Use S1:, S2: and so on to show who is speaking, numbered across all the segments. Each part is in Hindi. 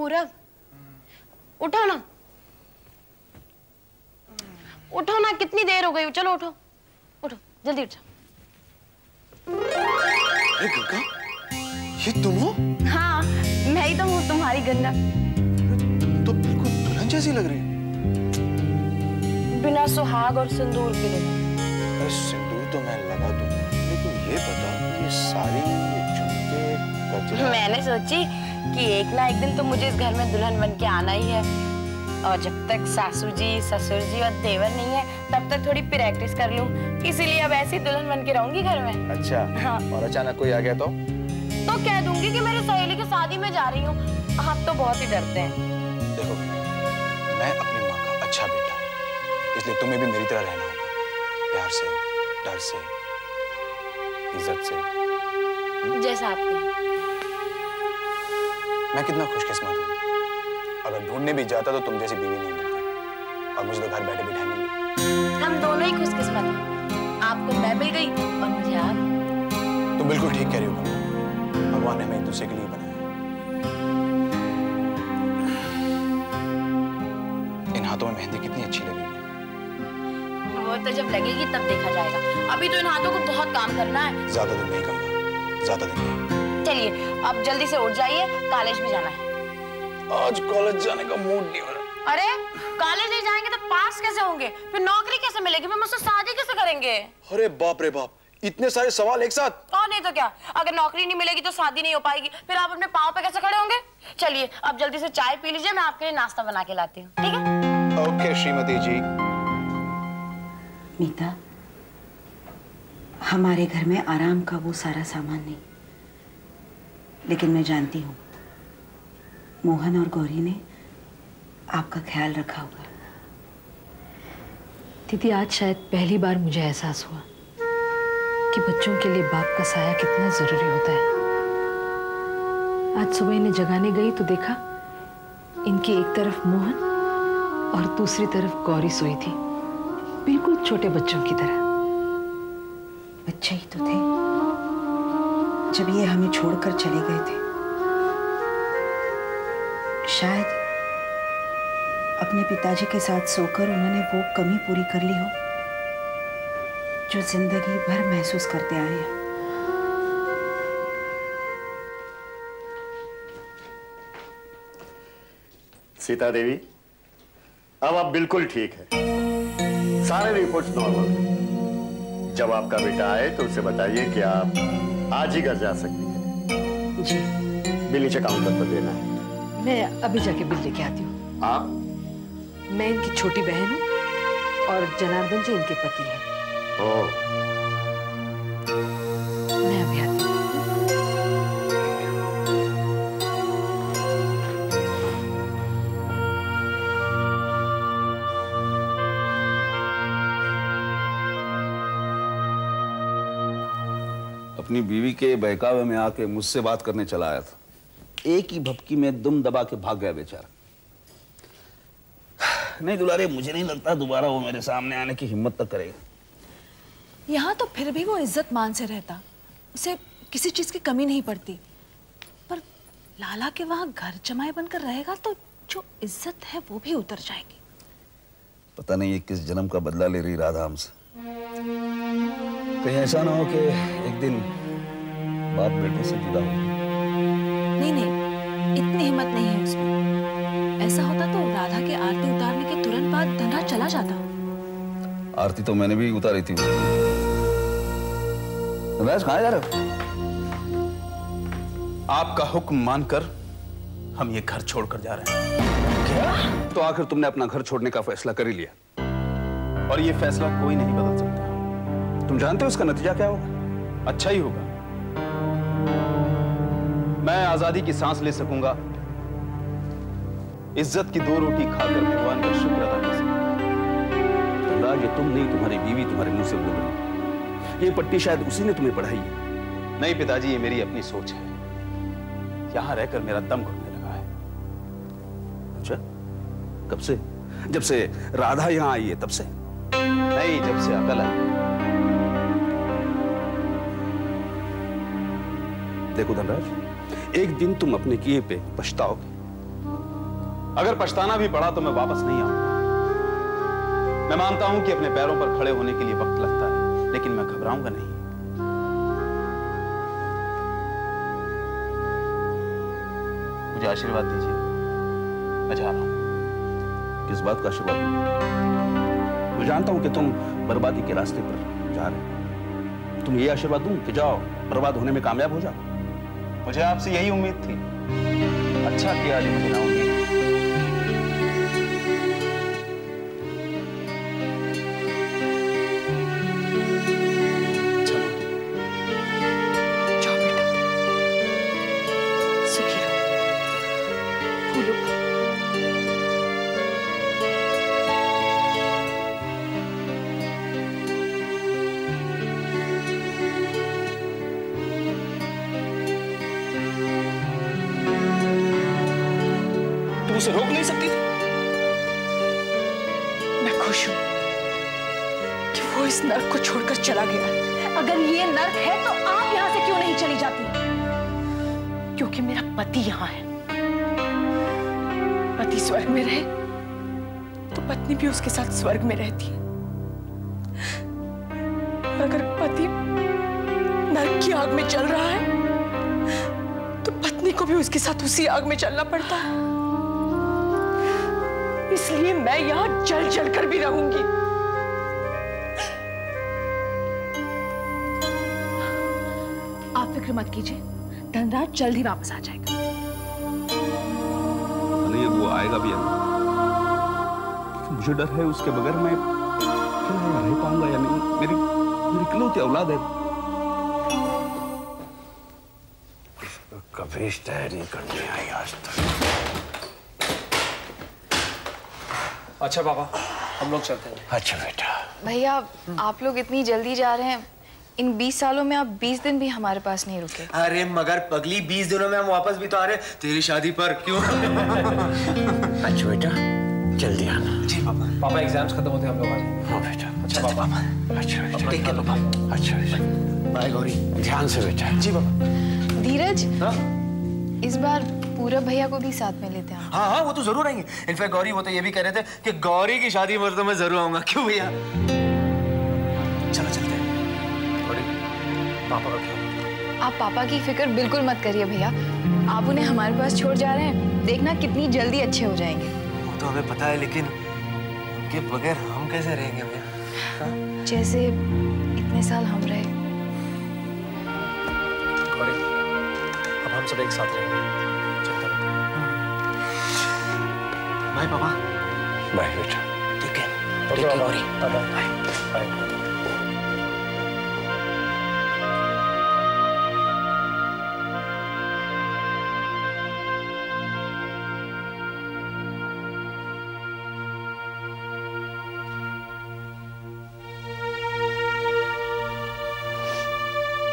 S1: पूरब, उठो ना, उठो ना, कितनी देर हो गई। चलो उठो, उठो, जल्दी उठो।
S2: गंगा, ये तुम हो?
S1: हाँ, मैं ही तो हूँ, तुम्हारी गंगा।
S2: तुम तो बिल्कुल दुल्हन जैसी लग रही है।
S1: बिना सुहाग और सिंदूर के लिए।
S2: अरे सिंदूर तो मैं लगा दूं, लेकिन ये बता, ये साड़ी, ये झुमके, गजरा।
S1: मैंने सोची कि एक ना एक दिन तो मुझे इस घर में दुल्हन बन के आना ही है, और जब तक सासू जी, ससुर जी और देवर नहीं है तब तक थोड़ी प्रैक्टिस कर लूं, इसीलिए अब ऐसी दुल्हन बन के रहूंगी घर में।
S2: अच्छा। हाँ। और अचानक कोई आ गया तो
S1: कह दूंगी कि मेरी सहेली की शादी में जा रही हूँ। आप तो बहुत ही डरते हैं।
S2: देखो, मैं अपनी माँ का अच्छा बेटा हूँ, इसलिए तुम्हें भी मेरी तरह रहना होगा, प्यार से, डर से, इज्जत से।
S1: जैसा आप कहें।
S2: मैं कितना खुशकिस्मत हूँ, अगर ढूंढने भी जाता तो तुम जैसी बीवी नहीं मिलती, और मुझे तो घर बैठे बिठाए मिली।
S1: हम दोनों ही खुशकिस्मत हैं, आपको मैं मिल गई और मुझे आप।
S2: तुम बिल्कुल ठीक कह रही हो, भगवान ने हमें एक दूसरे के लिए बनाया। इन हाथों में मेहंदी कितनी अच्छी लगेगी।
S1: वो तो जब लगेगी तब देखा जाएगा, अभी तो इन हाथों को बहुत काम करना है।
S2: ज्यादा दिन नहीं गंगा, ज्यादा दिन नहीं।
S1: चलिए अब जल्दी से उठ जाइए, कॉलेज भी जाना है।
S2: आज कॉलेज जाने का मूड नहीं हो रहा।
S1: अरे कॉलेज नहीं जाएंगे तो पास कैसे होंगे, फिर नौकरी कैसे मिलेगी, फिर मुझसे शादी कैसे करेंगे?
S2: अरे बाप रे बाप, इतने सारे सवाल एक साथ।
S1: और नहीं तो क्या, अगर नौकरी नहीं मिलेगी तो शादी नहीं हो पाएगी, फिर आप अपने पाँव पे कैसे खड़े होंगे? चलिए अब जल्दी से चाय पी लीजिए, मैं आपके लिए नाश्ता बना के लाती हूँ, ठीक है?
S2: ओके श्रीमती जी।
S3: मीता, हमारे घर में आराम का वो सारा सामान नहीं, लेकिन मैं जानती हूँ मोहन और गौरी ने आपका ख्याल रखा होगा।
S4: दीदी, आज शायद पहली बार मुझे एहसास हुआ कि बच्चों के लिए बाप का साया कितना जरूरी होता है। आज सुबह इन्हें जगाने गई तो देखा इनकी एक तरफ मोहन और दूसरी तरफ गौरी सोई थी, बिल्कुल छोटे बच्चों की तरह।
S3: बच्चे ही तो थे जब ये हमें छोड़कर चले गए थे। शायद अपने पिताजी के साथ सोकर उन्होंने वो कमी पूरी कर ली हो जो जिंदगी भर महसूस करते आए हैं।
S5: सीता देवी, अब आप बिल्कुल ठीक है, सारे रिपोर्ट्स नॉर्मल हैं। जब आपका बेटा आए तो उसे बताइए कि आप आज ही घर जा सकती हैं।
S3: जी।
S5: बिल नीचे काउंटर पर देना है।
S4: मैं अभी जाके बिल लेके आती हूँ।
S5: हाँ?
S4: मैं इनकी छोटी बहन हूँ और जनार्दन जी इनके पति हैं।
S5: ओह।
S4: मैं अभी आती हूँ।
S6: अपनी बीवी के बहकावे में आके मुझसे बात करने चला आया था, एक ही भपकी में दुम दबा के भाग गया बेचारा। नहीं दुलारे, मुझे नहीं लगता दोबारा वो मेरे सामने आने की हिम्मत तक करेगा।
S7: यहाँ तो फिर भी वो इज्जत मान से रहता, उसे किसी चीज की कमी नहीं पड़ती, पर लाला के वहां घर जमाई बनकर रहेगा तो जो इज्जत है वो भी उतर जाएगी।
S6: पता नहीं ये किस जन्म का बदला ले रही राधा हमसे। कहीं ऐसा ना हो कि एक दिन बाप बेटे से जुदा हो।
S7: नहीं नहीं, इतनी हिम्मत नहीं है उसमें। ऐसा होता तो राधा के आरती उतारने के तुरंत बाद धनराज चला जाता।
S6: आरती तो मैंने भी उतारी थी। धनराज कहाँ जा रहे हो?
S8: आपका हुक्म मानकर हम ये घर छोड़कर जा रहे हैं।
S6: क्या? तो आखिर तुमने अपना घर छोड़ने का फैसला कर ही लिया,
S8: और ये फैसला कोई नहीं बदल सकता।
S6: तुम जानते हो इसका नतीजा क्या होगा?
S8: अच्छा ही होगा। मैं आजादी की सांस ले सकूंगा, इज्जत की 2 रोटी खाकर भगवान का शुक्र अदा कर सकूंगा।
S6: धनराज, ये तुम नहीं, तुम्हारी बीवी तुम्हारे मुंह से बोल रही। ये पट्टी शायद उसी ने तुम्हें पढ़ाई है।
S8: नहीं पिताजी, ये मेरी अपनी सोच है। यहां रहकर मेरा दम घुटने लगा है।
S6: अच्छा, कब से? जब से राधा यहां आई है तब से?
S8: नहीं, जब से अकल आई।
S6: देखो धनराज, एक दिन तुम अपने किए पे पछताओगे।
S8: अगर पछताना भी पड़ा तो मैं वापस नहीं आऊंगा। मैं मानता हूं कि अपने पैरों पर खड़े होने के लिए वक्त लगता है, लेकिन मैं घबराऊंगा नहीं। मुझे आशीर्वाद दीजिए, मैं जा रहा हूं।
S6: किस बात का आशीर्वाद? मैं जानता हूं कि तुम बर्बादी के रास्ते पर जा रहे हो। तुम ये आशीर्वाद दूं कि जाओ बर्बाद होने में कामयाब हो जाओ।
S8: मुझे आपसे यही उम्मीद थी। अच्छा किया आज मुझे ना उम्मीद।
S7: जाओ बेटा, सुखी रहो, भूलो मत।
S6: तुम उसे रोक नहीं सकती थी?
S7: मैं खुश हूं कि वो इस नर्क को छोड़कर चला गया। अगर ये नर्क है तो आप यहां से क्यों नहीं चली जाती? क्योंकि मेरा पति यहां है। पति स्वर्ग में रहे तो पत्नी भी उसके साथ स्वर्ग में रहती है। और अगर पति नर्क की आग में जल रहा है तो पत्नी को भी उसके साथ उसी आग में चलना पड़ता है। इसलिए मैं यहां जल जल कर भी रहूंगी। आप फिक्र मत कीजिए, धनराज जल्द ही वापस आ जाएगा।
S6: नहीं, वो आएगा भी है। मुझे डर है उसके बगैर मैं फिर रह पाऊंगा या नहीं। मेरी इकलौती औलाद है।
S9: कभी तय नहीं करने आई आज तक।
S10: अच्छा पापा, हम लोग चलते हैं।
S9: अच्छा बेटा।
S11: भैया, आप लोग इतनी जल्दी जा रहे हैं। इन 20 सालों में आप 20 दिन भी हमारे पास नहीं रुके।
S10: अरे मगर पगली, 20 दिनों में हम वापस भी तो आ रहे हैं तेरी शादी पर, क्यों?
S9: अच्छा बेटा, जल्दी आना।
S10: जी पापा। पापा एग्जाम्स खत्म होते हैं हम लोग आ जाएंगे।
S9: हाँ बेटा।
S10: अच्छा पापा।
S9: अच्छा बेटा।
S10: ठीक है पापा।
S9: अच्छा बेटा।
S10: बाय गौरी।
S9: ध्यान से बेटा।
S10: जी पापा।
S11: धीरज,
S10: हाँ?
S11: इस बार पूरब भैया को भी साथ में लेते हैं।
S10: हाँ हाँ, वो तो जरूर आएंगे। इनफैक्ट गौरी वो तो ये भी कह रहे थे कि गौरी की शादी पर तो मैं जरूर आऊंगा। क्यों भैया? चलो चलते हैं। गौरी, पापा का क्या?
S11: आप पापा की फिक्र बिल्कुल मत करिए भैया। आप उन्हें हमारे पास छोड़ जा रहे हैं, देखना कितनी जल्दी अच्छे हो जाएंगे।
S10: वो तो हमें पता है, लेकिन उनके बगैर हम कैसे रहेंगे भैया?
S11: जैसे इतने साल हम रहे।
S10: गौरी, अब हम सब एक साथ रहेंगे। बाय पापा।
S9: बाय बेटा।
S10: ठीक है। ठीक है गौरी। Bye bye.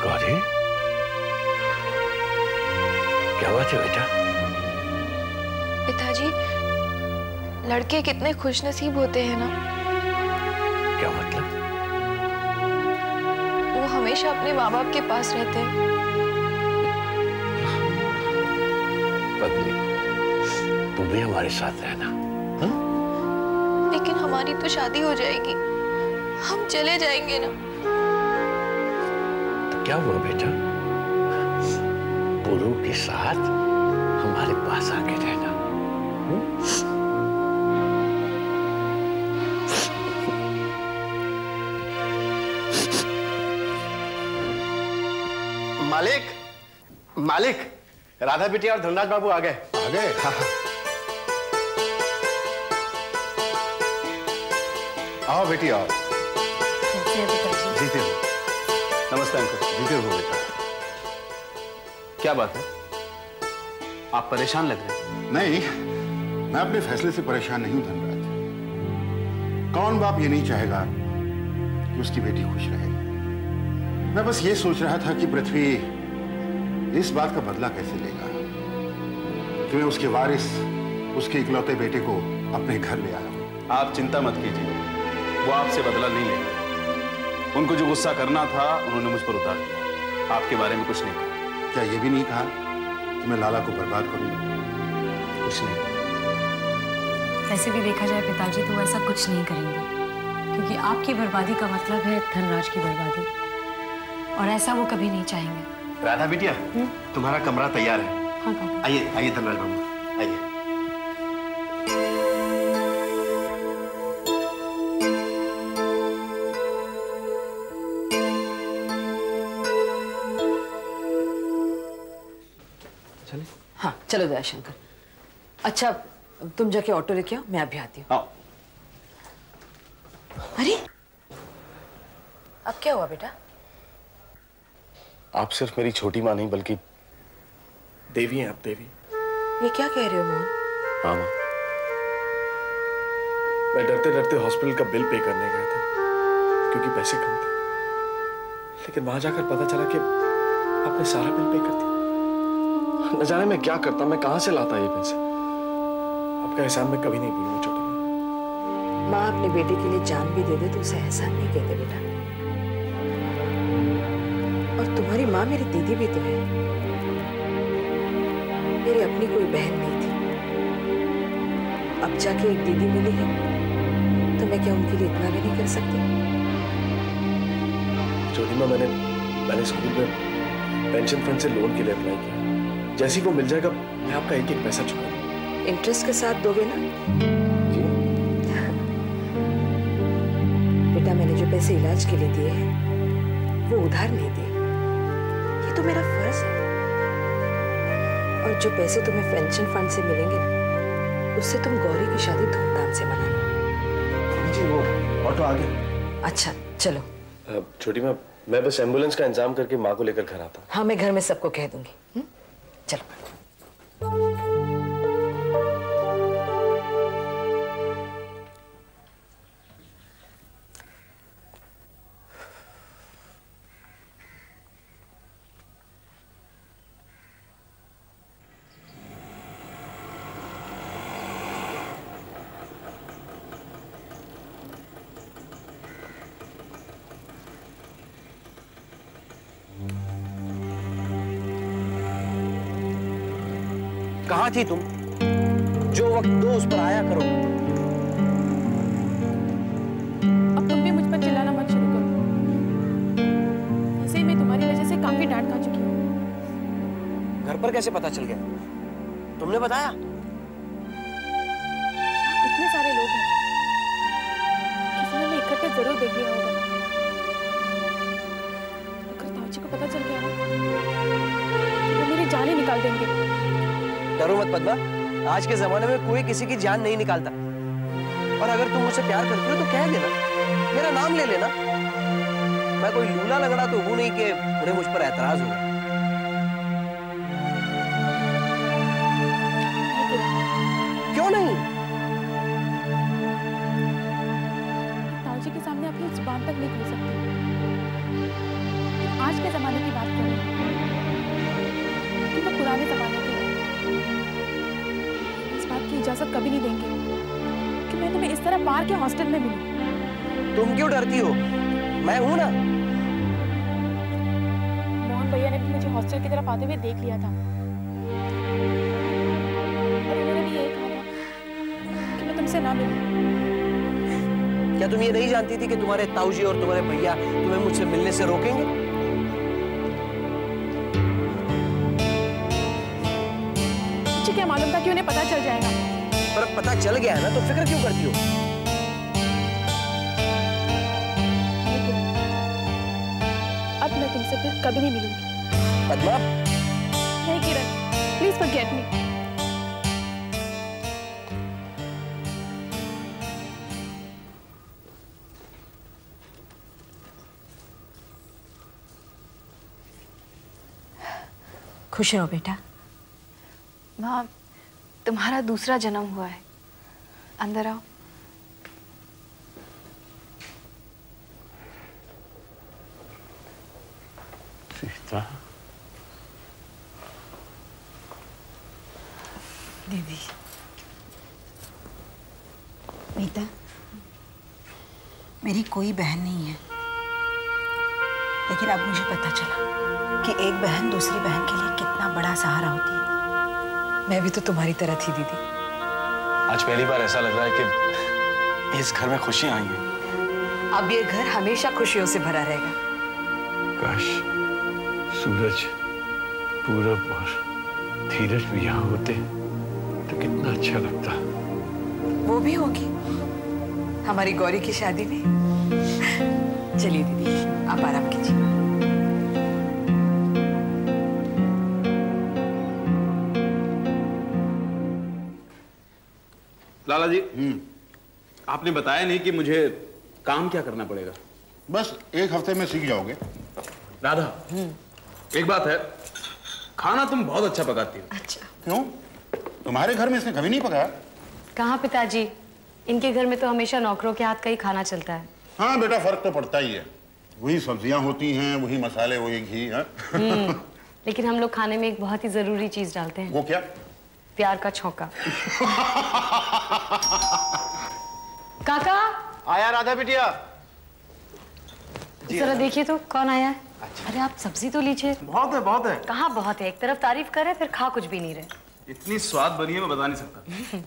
S9: गौरी, क्या बात है बेटा?
S11: पिताजी, लड़के कितने खुशनसीब होते हैं ना।
S9: क्या मतलब?
S11: वो हमेशा अपने माँ बाप के पास रहते हैं।
S9: पगली, तुम भी हमारे साथ रहना। हा?
S11: लेकिन हमारी तो शादी हो जाएगी, हम चले जाएंगे ना।
S9: तो क्या हुआ बेटा? पुरु के साथ हमारे पास आके रहना।
S5: मालिक, मालिक, राधा बेटी और धनराज बाबू आ गए।
S9: आ गए?
S5: हाँ। आओ बेटी आओ।
S8: जीते हो। नमस्ते अंकल।
S5: जीते हो बेटा।
S8: क्या बात है, आप परेशान लग रहे हैं?
S12: नहीं, मैं अपने फैसले से परेशान नहीं हूं धनराज। कौन बाप ये नहीं चाहेगा कि उसकी बेटी खुश रहे। मैं बस ये सोच रहा था कि पृथ्वी इस बात का बदला कैसे लेगा कि मैं उसके वारिस, उसके इकलौते बेटे को अपने घर ले आया हूं।
S8: आप चिंता मत कीजिए, वो आपसे बदला नहीं लेंगे। उनको जो गुस्सा करना था उन्होंने मुझ पर उतार दिया। आपके बारे में कुछ नहीं कहा।
S12: क्या ये भी नहीं कहा कि मैं लाला को बर्बाद करूंगा?
S8: कुछ नहीं।
S4: वैसे भी देखा जाए पिताजी तो ऐसा कुछ नहीं करेंगे, क्योंकि आपकी बर्बादी का मतलब है धनराज की बर्बादी, और ऐसा वो कभी नहीं चाहेंगे।
S5: राधा बिटिया, तुम्हारा कमरा तैयार है।
S4: हाँ बाबू।
S5: आइए आइए धनराज बाबू, आइए।
S4: चले? हाँ चलो दयाशंकर। अच्छा तुम जाके ऑटो लेके आओ, मैं अभी आती हूँ। अरे अब क्या हुआ बेटा?
S13: आप सिर्फ मेरी छोटी माँ नहीं बल्कि देवी हैं। आप देवी।
S4: ये क्या कह रहे हो मोहन?
S13: हाँ माँ, मैं डरते डरते हॉस्पिटल का बिल पे करने गया था क्योंकि पैसे कम थे, लेकिन वहां जाकर पता चला कि आपने सारा बिल पे कर दिया। न जाने मैं क्या करता, मैं कहां से लाता ये पैसे। आपका एहसान मैं कभी नहीं भूलूंगा छोटे माँ।
S4: माँ अपने बेटे के लिए जान भी दे दे तो उसे एहसान नहीं कहते बेटा। और तुम्हारी माँ मेरी दीदी भी तो है, मेरी अपनी कोई बहन नहीं थी। अब जाके एक दीदी मिली है तो मैं क्या उनके लिए इतना भी नहीं कर सकती?
S13: छोटी माँ, मैंने स्कूल में पेंशन फंड से लोन के लिए अप्लाई किया। जैसे ही वो मिल जाएगा मैं आपका एक एक पैसा चुका दूंगा।
S4: इंटरेस्ट के साथ दोगे ना?
S13: जी
S4: बेटा, मैंने जो पैसे इलाज के लिए दिए हैं वो उधार नहीं दिए, ये तो मेरा फर्ज है। और जो पैसे तुम्हें पेंशन फंड से मिलेंगे ना, उससे तुम गौरी की शादी धूमधाम से मनाना।
S13: जी वो ऑटो आ गया।
S4: अच्छा चलो।
S13: छोटी माँ, मैं बस एम्बुलेंस का इंतजाम करके माँ को लेकर घर आता हूँ।
S4: हाँ मैं घर में सबको कह दूंगी। चलो।
S10: कहाँ थी तुम? जो वक्त दो उस पर आया करो।
S14: अब तुम भी मुझ पर चिल्लाना मत शुरू करो। ऐसे ही मैं तुम्हारी वजह से काफी डांट खा चुकी हूँ।
S10: घर पर कैसे पता चल गया? तुमने बताया?
S14: इतने सारे लोग हैं, किसी ने इकट्ठे जरूर देख लिया होगा। अगर ताऊजी को पता चल गया ना तो मेरी जान ही निकाल देंगे।
S10: डरो मत पद्मा, आज के जमाने में कोई किसी की जान नहीं निकालता। और अगर तुम मुझसे प्यार करती हो तो कह देना, मेरा नाम ले लेना। मैं कोई लूला लगड़ा तो हूं नहीं कि उन्हें मुझ पर एतराज होगा। क्यों नहीं?
S14: ताऊजी के सामने अपनी जुबान तक नहीं खोल सकती। आज के जमाने की बात करें कि वो पुराने जमाने के की इजाजत कभी नहीं देंगे कि मैं तुम्हें इस तरह पार के हॉस्टल में मिलूं।
S10: तुम क्यों डरती हो? मैं हूं ना।
S14: मोहन भैया ने भी मुझे हॉस्टल की तरफ आते हुए देख लिया था और उन्होंने भी यही कहा था कि मैं तुमसे ना मिलूं।
S10: क्या तुम ये नहीं जानती थी कि तुम्हारे ताऊजी और तुम्हारे भैया तुम्हें मुझसे मिलने से रोकेंगे?
S14: क्या मालूम था कि उन्हें पता चल जाएगा।
S10: पर पता चल गया है ना, तो फिक्र क्यों करती हो?
S14: अब मैं तुमसे फिर कभी नहीं मिलूंगी।
S10: पद्मा।
S14: नहीं किरण, प्लीज फॉरगेट मी।
S4: खुश रहो बेटा।
S11: माँ, तुम्हारा दूसरा जन्म हुआ है। अंदर आओ।
S9: सीता।
S3: दीदी। मीता, मेरी कोई बहन नहीं है, लेकिन अब मुझे पता चला कि एक बहन दूसरी बहन के लिए कितना बड़ा सहारा होती है।
S4: मैं भी तो तुम्हारी तरह थी दीदी।
S2: आज पहली बार ऐसा लग रहा है कि इस घर में खुशियां आई हैं।
S4: अब ये घर हमेशा खुशियों से भरा रहेगा।
S9: काश सूरज, पूरब और धीरज भी यहाँ होते तो कितना अच्छा लगता।
S4: वो भी होगी हमारी गौरी की शादी में। चलिए दीदी, आप आराम कीजिए।
S8: लाला जी, आपने बताया नहीं कि मुझे काम क्या करना पड़ेगा।
S12: बस 1 हफ्ते में सीख जाओगे।
S8: राधा, एक बात है, खाना तुम बहुत अच्छा पकाती हो।
S3: अच्छा।
S12: क्यों? तुम्हारे घर में इसने कभी नहीं पकाया?
S1: कहाँ पिताजी, इनके घर में तो हमेशा नौकरों के हाथ का ही खाना चलता है।
S12: हाँ बेटा, फर्क तो पड़ता ही है। वही सब्जियां होती हैं, वही मसाले, वही घी है।
S1: लेकिन हम लोग खाने में एक बहुत ही जरूरी चीज डालते हैं।
S12: वो क्या?
S1: प्यार का छौंका। काका
S10: आया राधा बिटिया।
S1: जरा देखिए तो कौन आया है। अरे आप सब्जी तो लीजिए।
S8: बहुत है, बहुत है।
S1: कहाँ बहुत है, एक तरफ तारीफ कर रहे फिर खा कुछ भी नहीं रहे।
S8: इतनी स्वाद बनी है मैं बता नहीं सकता,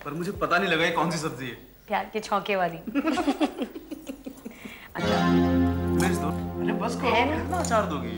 S8: पर मुझे पता नहीं लगा ये कौन सी सब्जी है।
S1: प्यार के छौंके वाली।
S8: अच्छा मिर्च दो। अरे बस करो, कितना अचार दोगी?